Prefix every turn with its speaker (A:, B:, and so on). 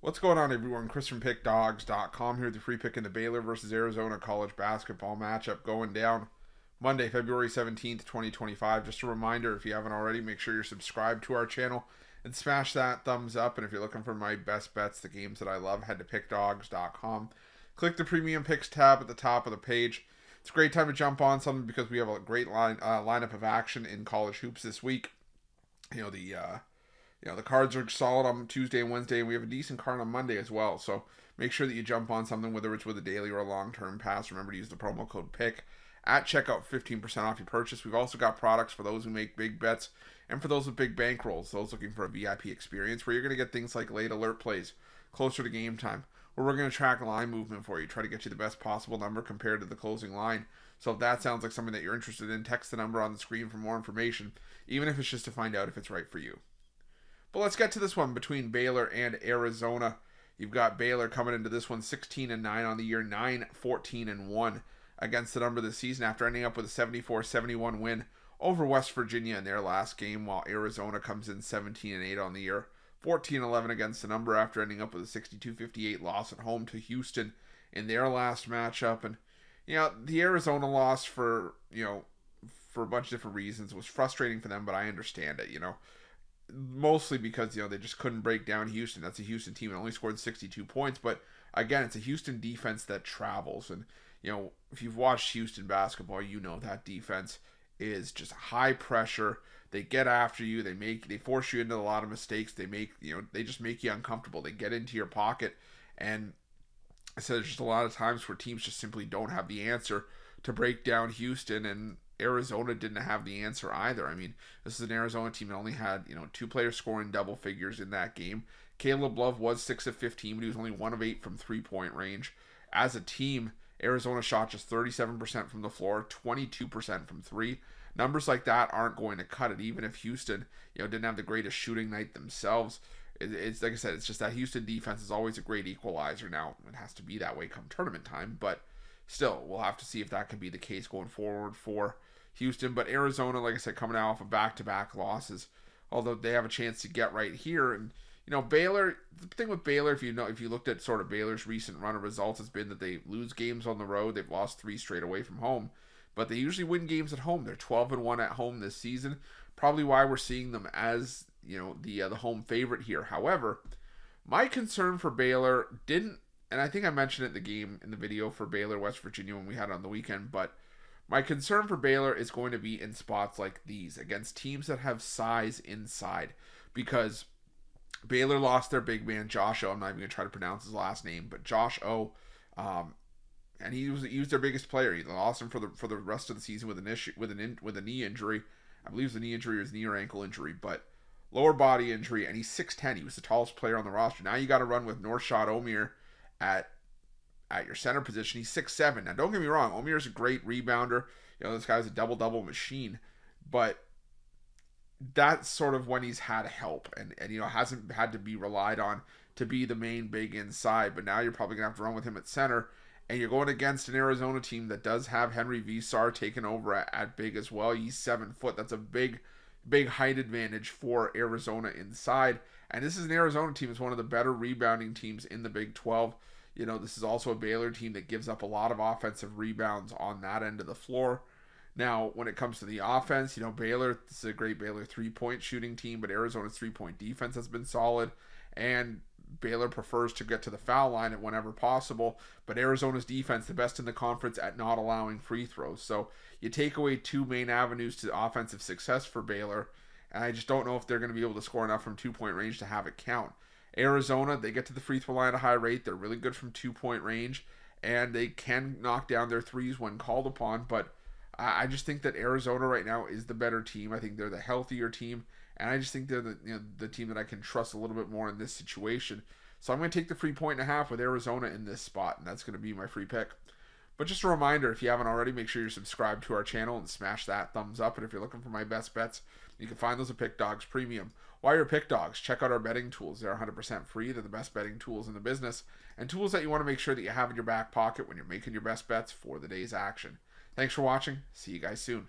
A: What's going on, everyone? Chris from PickDogs.com here with the free pick in the Baylor versus Arizona college basketball matchup going down Monday, February 17th, 2025. Just a reminder, if you haven't already, make sure you're subscribed to our channel and smash that thumbs up. And if you're looking for my best bets, the games that I love, head to PickDogs.com. Click the Premium Picks tab at the top of the page. It's a great time to jump on something because we have a great lineup of action in college hoops this week. The cards are solid on Tuesday and Wednesday, and we have a decent card on Monday as well. So make sure that you jump on something, whether it's with a daily or a long-term pass. Remember to use the promo code PICK at checkout, 15% off your purchase. We've also got products for those who make big bets and for those with big bankrolls, those looking for a VIP experience where you're going to get things like late alert plays closer to game time, where we're going to track line movement for you, try to get you the best possible number compared to the closing line. So if that sounds like something that you're interested in, text the number on the screen for more information, even if it's just to find out if it's right for you. But let's get to this one between Baylor and Arizona. You've got Baylor coming into this one 16-9 on the year, 9-14-1 against the number this season after ending up with a 74-71 win over West Virginia in their last game, while Arizona comes in 17-8 on the year, 14-11 against the number after ending up with a 62-58 loss at home to Houston in their last matchup. And the Arizona loss for a bunch of different reasons was frustrating for them, but I understand it. Mostly because they just couldn't break down Houston. That's a Houston team that only scored 62 points, but again, it's a Houston defense that travels. And if you've watched Houston basketball, that defense is just high pressure. They get after you. They force you into a lot of mistakes. They just make you uncomfortable. They get into your pocket, and so there's just a lot of times where teams just simply don't have the answer to break down Houston, and Arizona didn't have the answer either. I mean, this is an Arizona team that only had, two players scoring double figures in that game. Caleb Love was 6 of 15, but he was only 1 of 8 from three-point range. As a team, Arizona shot just 37% from the floor, 22% from three. Numbers like that aren't going to cut it, even if Houston, didn't have the greatest shooting night themselves. It's like I said, it's just that Houston defense is always a great equalizer. Now, it has to be that way come tournament time, but still, we'll have to see if that can be the case going forward for Houston. But Arizona, like I said, coming out off of back-to-back losses, although they have a chance to get right here. And Baylor, the thing with Baylor, if you looked at sort of Baylor's recent run of results, has been that they lose games on the road. They've lost 3 straight away from home, but they usually win games at home. They're 12-1 at home this season. Probably why we're seeing them as the home favorite here. However, my concern for Baylor didn't. And I think I mentioned it in the video for Baylor, West Virginia when we had it on the weekend. But my concern for Baylor is going to be in spots like these against teams that have size inside. Because Baylor lost their big man, Josh O. I'm not even going to try to pronounce his last name, but Josh O. And he was their biggest player. He lost him for the rest of the season with a knee injury. I believe it was a knee injury or his knee or ankle injury, but lower body injury. And he's 6'10". He was the tallest player on the roster. Now you got to run with Norshad Omier at your center position. He's 6'7". Now, don't get me wrong, Omir's a great rebounder. This guy's a double-double machine. But that's sort of when he's had help and hasn't had to be relied on to be the main big inside. But now you're probably going to have to run with him at center. And you're going against an Arizona team that does have Henry Visar taken over at big as well. He's 7 foot. That's a big height advantage for Arizona inside. And this is an Arizona team that's one of the better rebounding teams in the Big 12. This is also a Baylor team that gives up a lot of offensive rebounds on that end of the floor. Now, when it comes to the offense, Baylor, this is a great Baylor 3-point shooting team, but Arizona's 3-point defense has been solid. And Baylor prefers to get to the foul line at whenever possible, but Arizona's defense, the best in the conference at not allowing free throws. So you take away 2 main avenues to offensive success for Baylor, and I just don't know if they're going to be able to score enough from 2-point range to have it count. Arizona, they get to the free throw line at a high rate. They're really good from 2-point range, and they can knock down their threes when called upon, but I just think that Arizona right now is the better team. I think they're the healthier team, and I just think they're the team that I can trust a little bit more in this situation. So I'm going to take the free 1.5 with Arizona in this spot, and that's going to be my free pick. But just a reminder, if you haven't already, make sure you're subscribed to our channel and smash that thumbs up. And if you're looking for my best bets, you can find those at Pick Dogs Premium. While you're at Pick Dogs, check out our betting tools. They're 100% free. They're the best betting tools in the business, and tools that you want to make sure that you have in your back pocket when you're making your best bets for the day's action. Thanks for watching. See you guys soon.